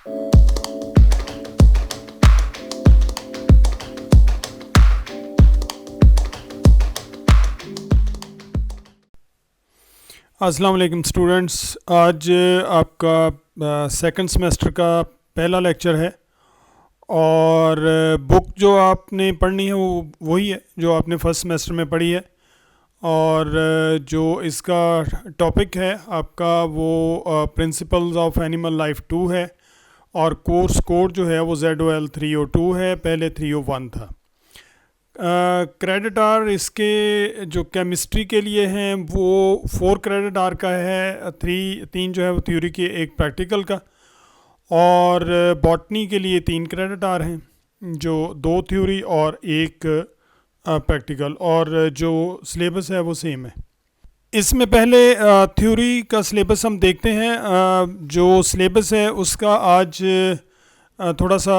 अस्सलाम वालेकुम स्टूडेंट्स। आज आपका सेकंड सेमेस्टर का पहला लेक्चर है और बुक जो आपने पढ़नी है वो वही है जो आपने फर्स्ट सेमेस्टर में पढ़ी है। और जो इसका टॉपिक है आपका वो प्रिंसिपल्स ऑफ एनिमल लाइफ 2 है और कोर्स कोड जो है वो ZOL 302 है, पहले 301 था। क्रेडिट आर इसके जो केमिस्ट्री के लिए हैं वो 4 क्रेडिट आर का है, 3 जो है वो थ्योरी के, एक प्रैक्टिकल का। और बॉटनी के लिए 3 क्रेडिट आर हैं, जो 2 थ्योरी और 1 प्रैक्टिकल, और जो सिलेबस है वो सेम है। इसमें पहले थ्योरी का सिलेबस हम देखते हैं। जो सिलेबस है उसका आज थोड़ा सा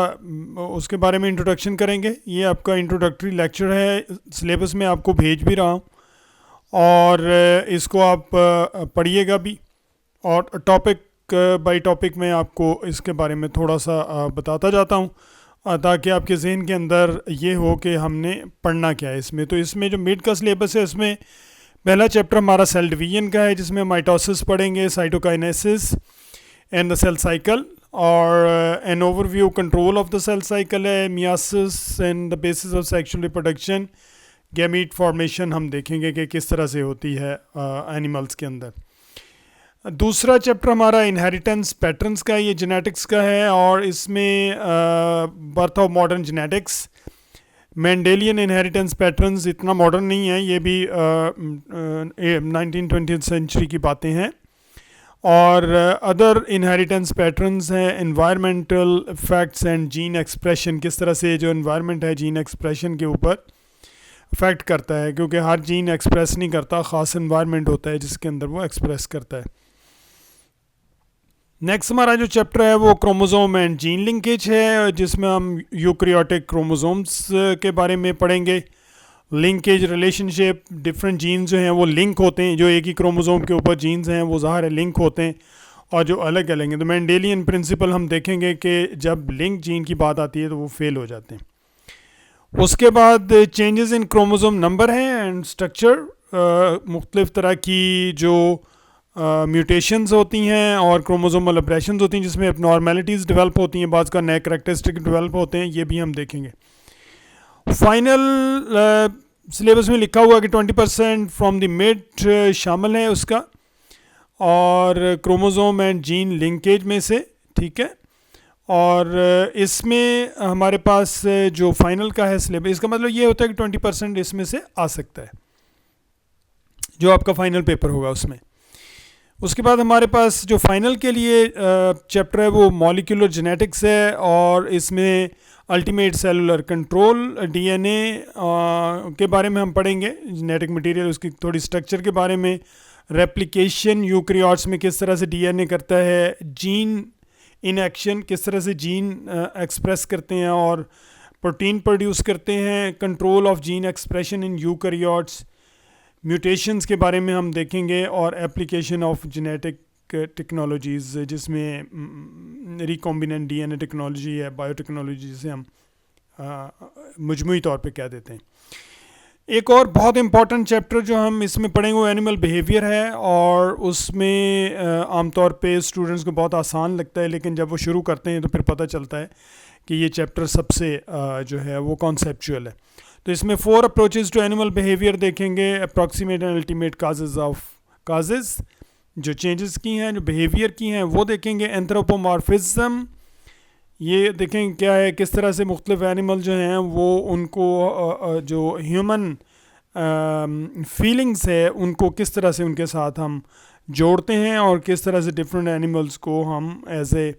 उसके बारे में इंट्रोडक्शन करेंगे। ये आपका इंट्रोडक्टरी लेक्चर है, सिलेबस में आपको भेज भी रहा हूँ और इसको आप पढ़िएगा भी, और टॉपिक बाय टॉपिक में आपको इसके बारे में थोड़ा सा बताता जाता हूँ ताकि आपके जहन के अंदर ये हो कि हमने पढ़ना क्या है इसमें। तो इसमें जो मिड का सिलेबस है उसमें पहला चैप्टर हमारा सेल डिवीजन का है, जिसमें माइटोसिस पढ़ेंगे, cytokinesis and the cell cycle, और an overview control of the cell cycle है, meiosis and the basis of sexual reproduction, gamete formation हम देखेंगे कि किस तरह से होती है एनिमल्स के अंदर। दूसरा चैप्टर हमारा इनहेरिटेंस पैटर्न्स का, ये जेनेटिक्स का है और इसमें birth of modern genetics, Mendelian inheritance patterns इतना मॉडर्न नहीं है, ये भी 1920th सेंचुरी की बातें हैं। और अदर इनहेरिटेंस पैटर्न्स हैं, environmental effects and gene expression, किस तरह से जो एनवायरनमेंट है जीन एक्सप्रेशन के ऊपर इफेक्ट करता है, क्योंकि हर जीन एक्सप्रेस नहीं करता, ख़ास एनवायरनमेंट होता है जिसके अंदर वो एक्सप्रेस करता है। नेक्स्ट हमारा जो चैप्टर है वो क्रोमोसोम एंड जीन लिंकेज है, जिसमें हम यूकैरियोटिक क्रोमोसोम्स के बारे में पढ़ेंगे। लिंकेज रिलेशनशिप, डिफरेंट जीन्स जो हैं वो लिंक होते हैं, जो एक ही क्रोमोसोम के ऊपर जीन्स हैं वो ज़ाहिर है लिंक होते हैं, और जो अलग अलग हैं। तो मेंडेलियन प्रिंसिपल हम देखेंगे कि जब लिंक जीन की बात आती है तो वो फेल हो जाते हैं। उसके बाद चेंजेस इन क्रोमोसोम नंबर हैं एंड स्ट्रक्चर, मुख्तलिफ तरह की जो म्यूटेशंस होती हैं और क्रोमोसोमल ऑपरेशंस होती हैं जिसमें एबनॉर्मेलिटीज़ डेवलप होती हैं, बाज़ का नए करैक्टरिस्टिक डेवलप होते हैं, ये भी हम देखेंगे। फाइनल सिलेबस में लिखा हुआ कि 20% फ्रॉम द मिड शामिल है उसका, और क्रोमोसोम एंड जीन लिंकेज में से, ठीक है। और इसमें हमारे पास जो फाइनल का है सिलेबस, इसका मतलब ये होता है कि 20% इसमें से आ सकता है जो आपका फाइनल पेपर होगा उसमें। उसके बाद हमारे पास जो फाइनल के लिए चैप्टर है वो मॉलिक्यूलर जेनेटिक्स है, और इसमें अल्टीमेट सेलुलर कंट्रोल, DNA के बारे में हम पढ़ेंगे, जेनेटिक मटेरियल, उसकी थोड़ी स्ट्रक्चर के बारे में, रेप्लिकेशन यूकैरियोट्स में किस तरह से DNA करता है, जीन इन एक्शन, किस तरह से जीन एक्सप्रेस करते हैं और प्रोटीन प्रोड्यूस करते हैं, control of gene expression in eukaryotes, mutations के बारे में हम देखेंगे, और एप्लीकेशन ऑफ जेनेटिक टेक्नोलॉजीज़ जिसमें रिकॉम्बिनेंट DNA टेक्नोलॉजी है, बायोटेक्नोलॉजी जिसे हम मजमूई तौर पे कह देते हैं। एक और बहुत इंपॉर्टेंट चैप्टर जो हम इसमें पढ़ेंगे वो एनिमल बिहेवियर है, और उसमें आमतौर पे स्टूडेंट्स को बहुत आसान लगता है, लेकिन जब वो शुरू करते हैं तो फिर पता चलता है कि ये चैप्टर सबसे जो है वो कॉन्सेप्चुअल है। तो इसमें 4 अप्रोचेस टू एनिमल बिहेवियर देखेंगे, अप्रॉक्सीमेट एंड अल्टीमेट काजेज़ जो चेंजेस की हैं, जो बिहेवियर की हैं वो देखेंगे। एंथ्रोपोमॉर्फिज्म, ये देखेंगे क्या है, किस तरह से मुख्तलिफ एनिमल जो हैं वो उनको जो ह्यूमन फीलिंग्स है उनको किस तरह से उनके साथ हम जोड़ते हैं, और किस तरह से डिफरेंट एनिमल्स को हम एज ए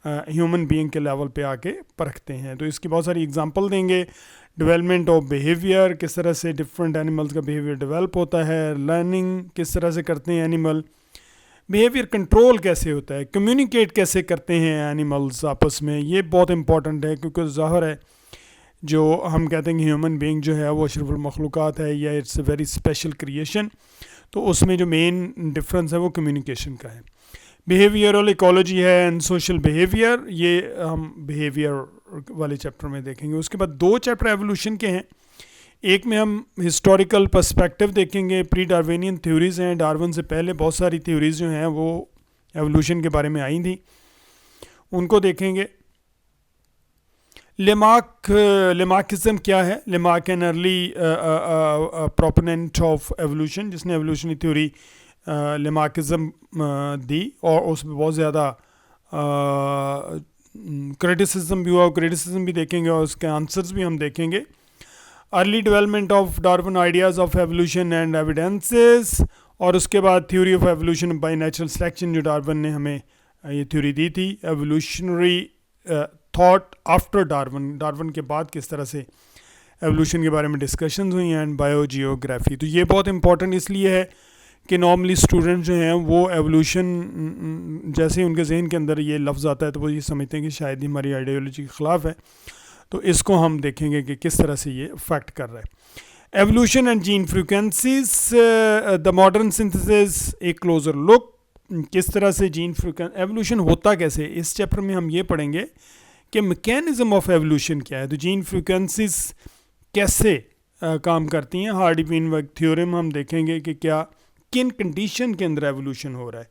ह्यूमन बीइंग के लेवल पे आके परखते हैं। तो इसकी बहुत सारी एग्जांपल देंगे। डेवलपमेंट ऑफ बिहेवियर, किस तरह से डिफरेंट एनिमल्स का बिहेवियर डेवलप होता है, लर्निंग किस तरह से करते हैं एनिमल, बिहेवियर कंट्रोल कैसे होता है, कम्युनिकेट कैसे करते हैं एनिमल्स आपस में, ये बहुत इंपॉर्टेंट है, क्योंकि ज़ाहिर है जो हम कहते हैं कि ह्यूमन बीइंग जो है वो अशरफुल मखलूक़ात है या it's a very special creation, तो उसमें जो मेन डिफरेंस है वो कम्युनिकेशन का है। बिहेवियरल इकोलॉजी है एंड सोशल बिहेवियर, ये हम बिहेवियर वाले चैप्टर में देखेंगे। उसके बाद 2 चैप्टर एवोल्यूशन के हैं। एक में हम हिस्टोरिकल पर्सपेक्टिव देखेंगे, प्री डार्विनियन थ्योरीज हैं, डार्विन से पहले बहुत सारी थ्योरीज जो हैं वो एवोल्यूशन के बारे में आई थी, उनको देखेंगे। लेमार्किज्म क्या है? Lamarck an early proponent of evolution, जिसने एवोल्यूशनरी थ्योरी लेमार्किज्म दी, और उसमें बहुत ज़्यादा क्रिटिसिज्म भी हुआ, क्रिटिसिज्म भी देखेंगे और उसके आंसर्स भी हम देखेंगे। Early development of Darwin ideas of evolution and evidences, और उसके बाद theory of evolution by natural selection, जो डार्विन ने हमें ये थ्योरी दी थी। Evolutionary thought after Darwin, Darwin के बाद किस तरह से एवोल्यूशन के बारे में डिस्कशन हुई, एंड बायोजियोग्राफी। तो ये बहुत इंपॉर्टेंट इसलिए है कि नॉर्मली स्टूडेंट जो हैं वो एवोल्यूशन जैसे ही उनके जहन के अंदर ये लफ्ज़ आता है तो वो ये समझते हैं कि शायद ही हमारी आइडियोलॉजी के ख़िलाफ़ है। तो इसको हम देखेंगे कि किस तरह से ये अफेक्ट कर रहा है। Evolution and gene frequencies, the modern synthesis, A closure look, किस तरह से जीन एवोल्यूशन होता कैसे, इस चैप्टर में हम ये पढ़ेंगे कि मैकेनिज़्म ऑफ एवोल्यूशन क्या है, तो जीन फ्रीक्वेंसीज कैसे काम करती हैं। हार्डी-वीनबर्ग थ्योरम हम देखेंगे कि क्या किन कंडीशन के अंदर एवोल्यूशन हो रहा है।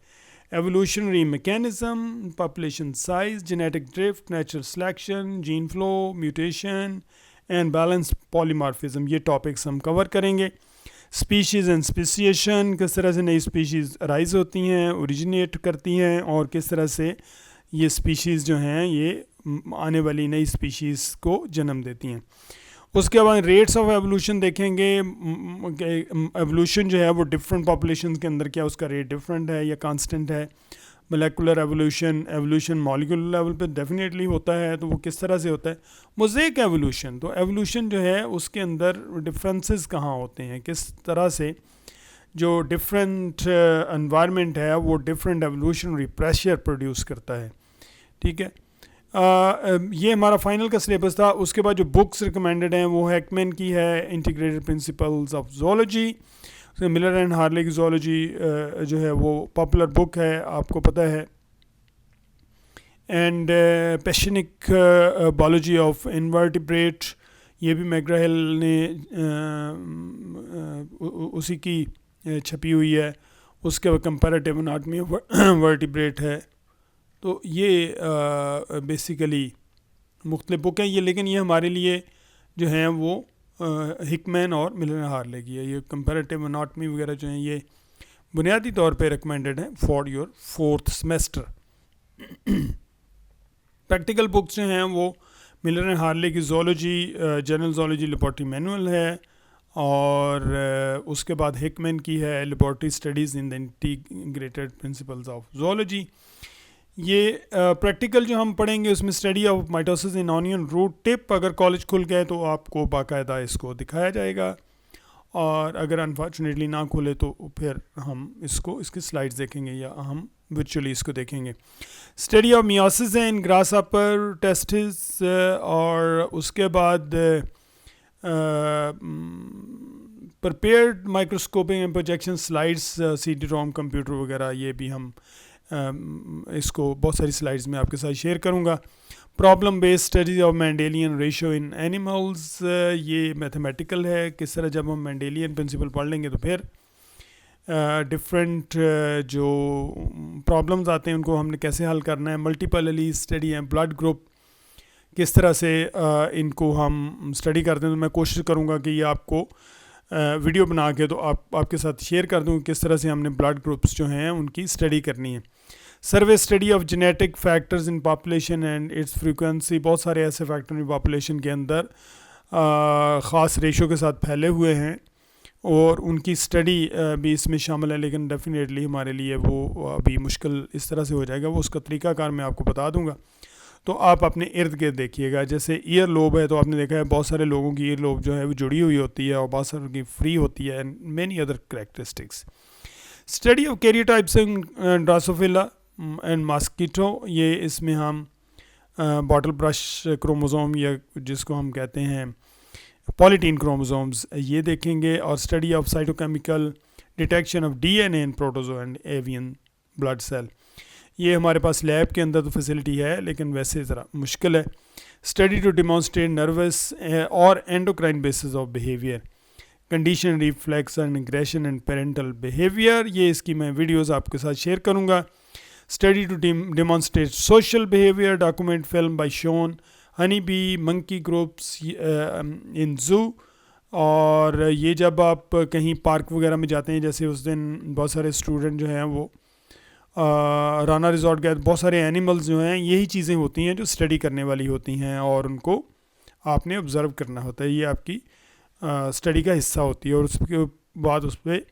Evolutionary mechanism, population size, genetic drift, natural selection, gene flow, mutation and balance polymorphism, ये टॉपिक्स हम कवर करेंगे। स्पीशीज़ एंड स्पेसिएशन, किस तरह से नई स्पीशीज़ राइज होती हैं, ओरिजिनेट करती हैं, और किस तरह से ये स्पीशीज़ जो हैं ये आने वाली नई स्पीशीज़ को जन्म देती हैं। उसके बाद रेट्स ऑफ एवोल्यूशन देखेंगे। एवोल्यूशन जो है वो डिफरेंट पॉपुलेशन के अंदर क्या उसका रेट डिफरेंट है या कांस्टेंट है। मोलेकुलर एवोल्यूशन मॉलिक्यूलर लेवल पे डेफिनेटली होता है, तो वो किस तरह से होता है। मोज़ेक एवोल्यूशन, तो एवोल्यूशन जो है उसके अंदर डिफरेंसेस कहाँ होते हैं, किस तरह से जो डिफरेंट एनवायरनमेंट है वो डिफरेंट एवोल्यूशनरी प्रेशर प्रोड्यूस करता है। ठीक है, ये हमारा फाइनल का सिलेबस था। उसके बाद जो बुक्स रिकमेंडेड हैं वो हैकमैन की है, integrated principles of zoology. Miller and Harley की ज़ूलॉजी जो है वो पॉपुलर बुक है, आपको पता है। एंड पेशनिक बायोलॉजी ऑफ इनवर्टिब्रेट, ये भी मैकग्रा-हिल ने उसी की छपी हुई है। उसके बाद कंपैरेटिव एनाटॉमी ऑफ वर्टिब्रेट है। तो ये बेसिकली मुख्तलिफ बुक हैं ये, लेकिन ये हमारे लिए जो हैं वो हिकमैन और मिलर हार्ले की है। ये कंपैरेटिव एनाटॉमी वगैरह जो हैं ये बुनियादी तौर पे रिकमेंडेड हैं for your 4th semester. Practical books जो हैं वो मिलर एंड हार्ले की zoology, general zoology laboratory manual है, और उसके बाद हिकमैन की है laboratory studies in the integrated principles of zoology. ये प्रैक्टिकल जो हम पढ़ेंगे उसमें study of mitosis in onion root tip, अगर कॉलेज खुल गए तो आपको बाकायदा इसको दिखाया जाएगा, और अगर अनफॉर्चुनेटली ना खुले तो फिर हम इसको इसकी स्लाइड्स देखेंगे या हम वर्चुअली इसको देखेंगे। Study of meiosis in grasshopper testis, और उसके बाद prepared microscopic and projection slides, CD-ROM computer वगैरह, ये भी हम इसको बहुत सारी स्लाइड्स में आपके साथ शेयर करूंगा। Problem based studies of Mendelian ratio in animals, ये मैथमेटिकल है। किस तरह जब हम मेंडेलियन प्रिंसिपल पढ़ लेंगे तो फिर डिफरेंट जो प्रॉब्लम्स आते हैं उनको हमने कैसे हल करना है। मल्टीपल एलील स्टडी है, ब्लड ग्रुप, किस तरह से इनको हम स्टडी करते हैं। तो मैं कोशिश करूँगा कि ये आपको वीडियो बना के तो आपके साथ शेयर कर दूँ किस तरह से हमने ब्लड ग्रुप्स जो हैं उनकी स्टडी करनी है। Survey study of genetic factors in population and its frequency, बहुत सारे ऐसे फैक्टर इन पॉपुलेशन के अंदर ख़ास रेशो के साथ फैले हुए हैं और उनकी स्टडी भी इसमें शामिल है, लेकिन डेफिनेटली हमारे लिए वो अभी मुश्किल इस तरह से हो जाएगा। वो उसका तरीक़ाकार मैं आपको बता दूंगा, तो आप अपने इर्द गिर्द देखिएगा। जैसे ईयर लोब है, तो आपने देखा है बहुत सारे लोगों की ईयर लोब जो है वो जुड़ी हुई होती है और बहुत सारों की फ्री होती है, and many other characteristics. Study of karyotypes in drosophila and mosquito, ये इसमें हम बॉटल ब्रश क्रोमोसोम या जिसको हम कहते हैं पॉलीटीन क्रोमोसोम्स, ये देखेंगे। और study of cytochemical detection of DNA in protozoa and avian blood cell, ये हमारे पास लैब के अंदर तो फैसिलिटी है, लेकिन वैसे ज़रा मुश्किल है। स्टडी टू डिमॉन्स्ट्रेट नर्वस और endocrine basis of behaviour, condition, reflex and aggression and parental behaviour. ये इसकी मैं वीडियोस आपके साथ शेयर करूँगा। Study to demonstrate social behaviour, document film by shown honey bee monkey groups in zoo. और ये जब आप कहीं पार्क वगैरह में जाते हैं, जैसे उस दिन बहुत सारे स्टूडेंट जो हैं वो राना रिजॉर्ट गए, बहुत सारे एनिमल्स जो हैं, यही चीज़ें होती हैं जो स्टडी करने वाली होती हैं और उनको आपने ऑब्ज़र्व करना होता है। ये आपकी स्टडी का हिस्सा होती है और उसके बाद उस पर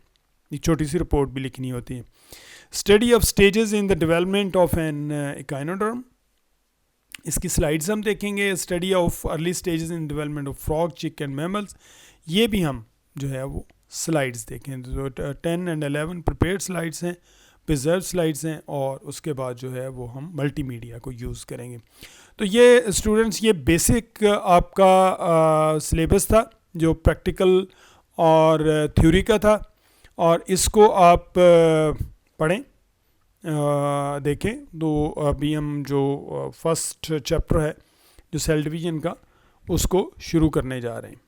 एक छोटी सी रिपोर्ट भी लिखनी होती है। Study of stages in the development of an echinoderm, इसकी स्लाइड्स हम देखेंगे। Study of early stages in development of frog, chick and mammals, ये भी हम जो है वो स्लाइड्स देखें। तो 10 and 11 प्रिपेयर्ड स्लाइड्स हैं, प्रिजर्व स्लाइड्स हैं, और उसके बाद जो है वो हम मल्टीमीडिया को यूज़ करेंगे। तो ये स्टूडेंट्स, ये बेसिक आपका सिलेबस था जो प्रैक्टिकल और थ्योरी का था, और इसको आप पढ़ें, देखें। तो अभी हम जो फर्स्ट चैप्टर है जो सेल डिवीज़न का, उसको शुरू करने जा रहे हैं।